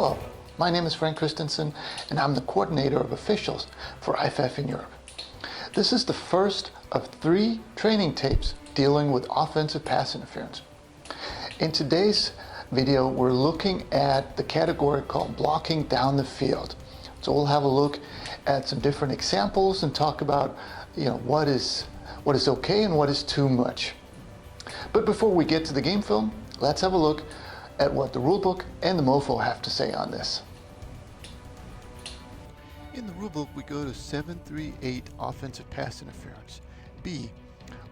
Hello, my name is Frank Christensen and I'm the coordinator of officials for IFAF in Europe. This is the first of 3 training tapes dealing with offensive pass interference. In today's video, we're looking at the category called blocking down the field. So we'll have a look at some different examples and talk about what is okay and what is too much. But before we get to the game film, let's have a look at what the rulebook and the MOFO have to say on this. In the rulebook, we go to 738 offensive pass interference. B.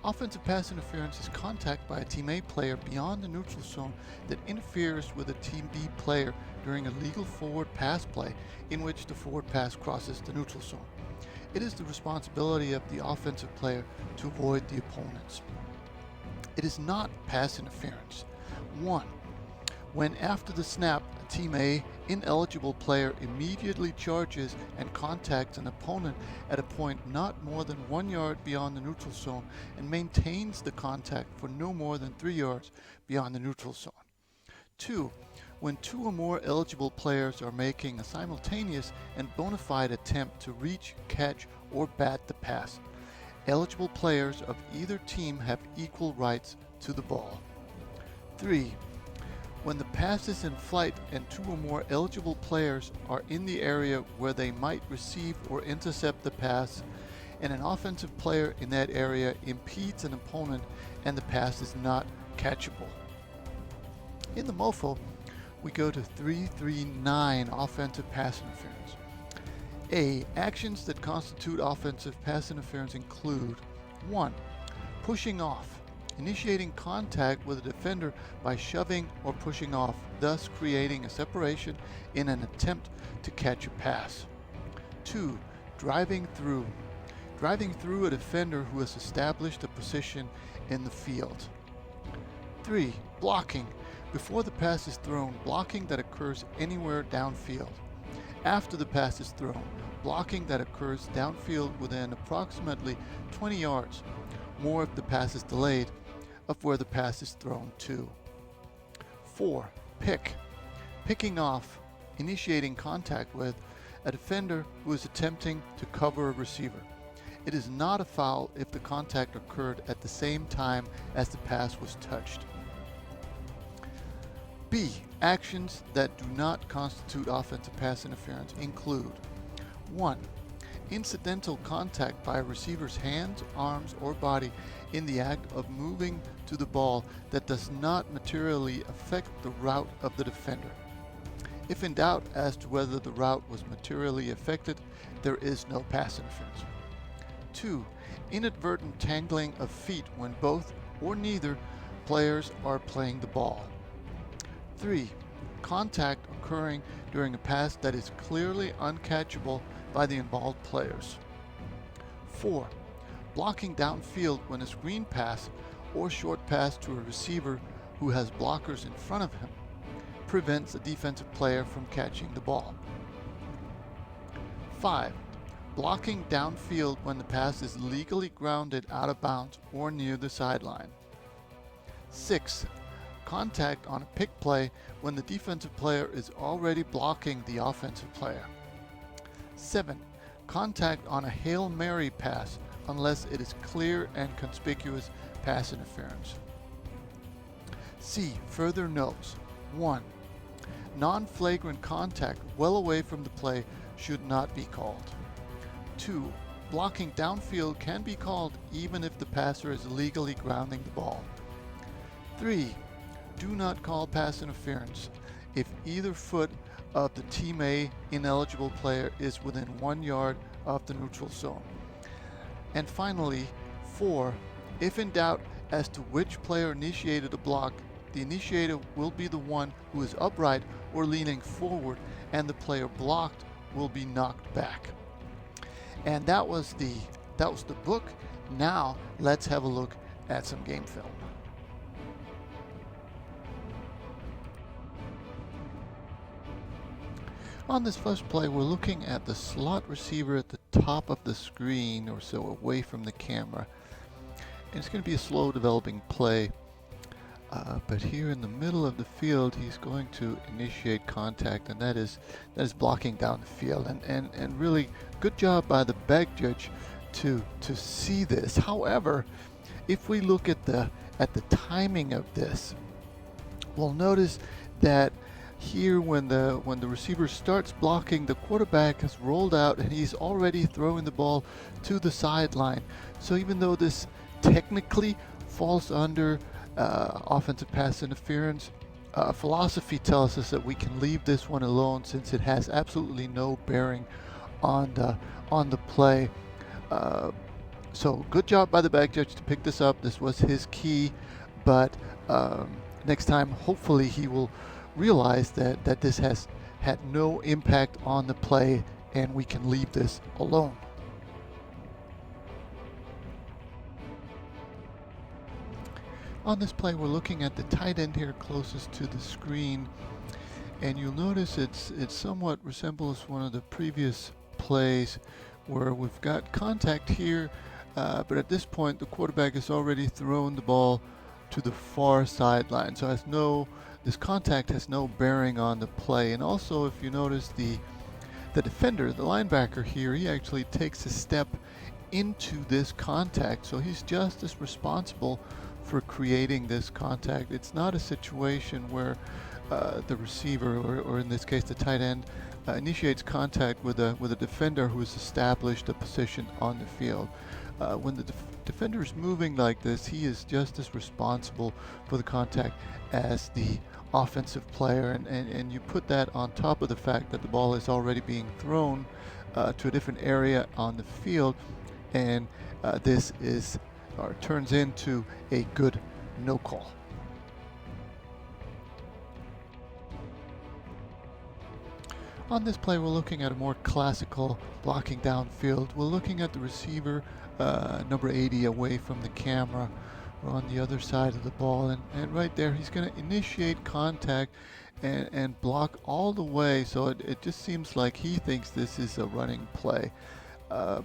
Offensive pass interference is contact by a Team A player beyond the neutral zone that interferes with a Team B player during a legal forward pass play in which the forward pass crosses the neutral zone. It is the responsibility of the offensive player to avoid the opponents. It is not pass interference. 1. When after the snap, a Team A ineligible player immediately charges and contacts an opponent at a point not more than 1 yard beyond the neutral zone and maintains the contact for no more than 3 yards beyond the neutral zone. 2. When 2 or more eligible players are making a simultaneous and bona fide attempt to reach, catch, or bat the pass. Eligible players of either team have equal rights to the ball. 3. When the pass is in flight and 2 or more eligible players are in the area where they might receive or intercept the pass, and an offensive player in that area impedes an opponent and the pass is not catchable. In the MOFO, we go to 339 offensive pass interference. A. Actions that constitute offensive pass interference include 1. Pushing off. Initiating contact with a defender by shoving or pushing off, thus creating a separation in an attempt to catch a pass. 2. Driving through. Driving through a defender who has established a position in the field. 3. Blocking. Before the pass is thrown, blocking that occurs anywhere downfield. After the pass is thrown, blocking that occurs downfield within approximately 20 yards, more if the pass is delayed, of where the pass is thrown to. 4. Pick. Picking off, initiating contact with a defender who is attempting to cover a receiver. It is not a foul if the contact occurred at the same time as the pass was touched. B. Actions that do not constitute offensive pass interference include 1. Incidental contact by a receiver's hands, arms, or body in the act of moving to the ball that does not materially affect the route of the defender. If in doubt as to whether the route was materially affected, there is no pass interference. 2. Inadvertent tangling of feet when both or neither players are playing the ball. 3. Contact occurring during a pass that is clearly uncatchable by the involved players. 4. Blocking downfield when a screen pass or short pass to a receiver who has blockers in front of him prevents a defensive player from catching the ball. 5. Blocking downfield when the pass is legally grounded out of bounds or near the sideline. 6. Contact on a pick play when the defensive player is already blocking the offensive player. 7. Contact on a Hail Mary pass unless it is clear and conspicuous pass interference. C. Further notes. 1. Non-flagrant contact well away from the play should not be called. 2. Blocking downfield can be called even if the passer is legally grounding the ball. 3. Do not call pass interference if either foot of the Team A ineligible player is within 1 yard of the neutral zone. And finally, 4. If in doubt as to which player initiated a block, the initiator will be the one who is upright or leaning forward, and the player blocked will be knocked back. And that was the book. Now let's have a look at some game film. On this first play, we're looking at the slot receiver at the top of the screen or so away from the camera. And it's going to be a slow developing play. But here in the middle of the field, he's going to initiate contact, and that is blocking down the field. And really good job by the bag judge to see this. However, if we look at the timing of this, we'll notice that here when the receiver starts blocking, the quarterback has rolled out and he's already throwing the ball to the sideline. So even though this technically falls under offensive pass interference, philosophy tells us that we can leave this one alone since it has absolutely no bearing on the play. So good job by the back judge to pick this up. This was his key, but next time hopefully he will realize that this has had no impact on the play and we can leave this alone. On this play, we're looking at the tight end here closest to the screen, and you'll notice it somewhat resembles one of the previous plays where we've got contact here, but at this point the quarterback has already thrown the ball to the far sideline, so this contact has no bearing on the play. And also, if you notice, the defender, the linebacker here, he actually takes a step into this contact, so he's just as responsible for creating this contact. It's not a situation where the receiver, or in this case the tight end, initiates contact with a defender who has established a position on the field. When the defender is moving like this, he is just as responsible for the contact as the offensive player, and you put that on top of the fact that the ball is already being thrown to a different area on the field, and this turns into a good no call. On this play, we're looking at a more classical blocking downfield. We're looking at the receiver, number 80, away from the camera. We're on the other side of the ball, and right there he's going to initiate contact and block all the way. So it just seems like he thinks this is a running play.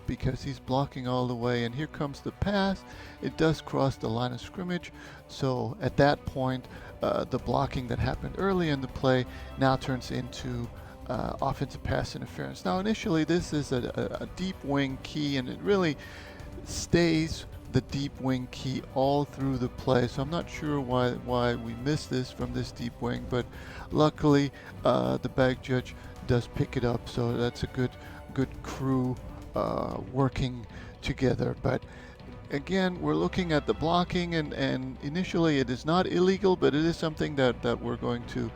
Because he's blocking all the way, and here comes the pass. It does cross the line of scrimmage, so at that point the blocking that happened early in the play now turns into offensive pass interference. Now initially this is a deep wing key, and it really stays the deep wing key all through the play, so I'm not sure why we missed this from this deep wing, but luckily the back judge does pick it up, so that's a good crew working together. But again, we're looking at the blocking, and initially it is not illegal, but it is something that we're going to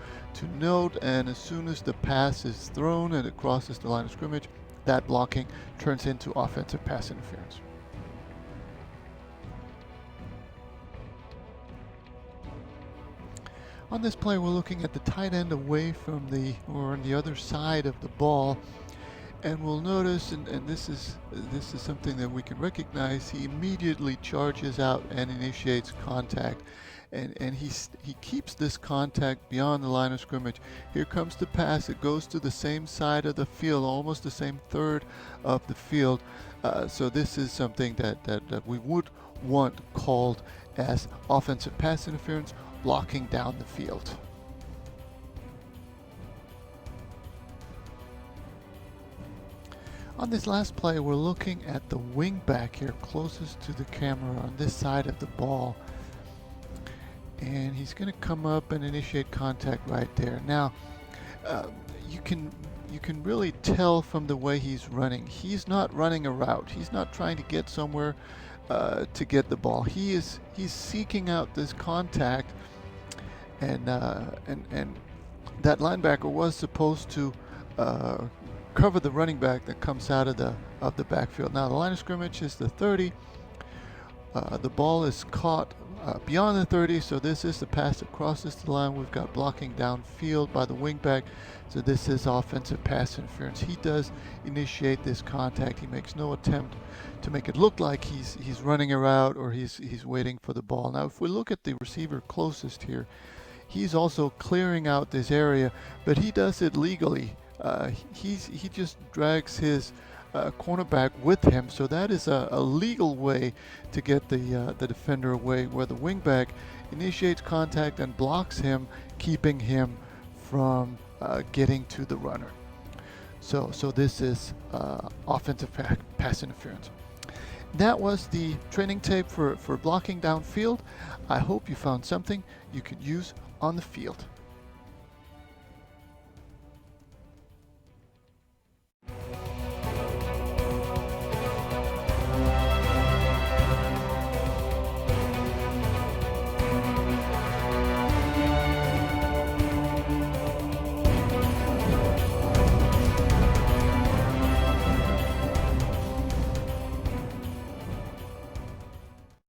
note. And as soon as the pass is thrown and it crosses the line of scrimmage, that blocking turns into offensive pass interference. On this play, we're looking at the tight end away from on the other side of the ball. And we'll notice, and this is something that we can recognize, he immediately charges out and initiates contact, and he keeps this contact beyond the line of scrimmage. Here comes the pass. It goes to the same side of the field, almost the same third of the field. So this is something that we would want called as offensive pass interference, blocking down the field. On this last play, we're looking at the wing back here closest to the camera on this side of the ball. And he's going to come up and initiate contact right there. Now, you can really tell from the way he's running. He's not running a route. He's not trying to get somewhere to get the ball. He's seeking out this contact, and that linebacker was supposed to cover the running back that comes out of the backfield. Now the line of scrimmage is the 30. The ball is caught beyond the 30, so this is the pass that crosses the line. We've got blocking downfield by the wingback, so this is offensive pass interference. He does initiate this contact. He makes no attempt to make it look like he's running a route or he's waiting for the ball. Now if we look at the receiver closest here, he's also clearing out this area, but he does it legally. He just drags his cornerback with him. So that is a legal way to get the defender away, where the wingback initiates contact and blocks him, keeping him from getting to the runner. So this is offensive pass interference. That was the training tape for blocking downfield. I hope you found something you could use on the field.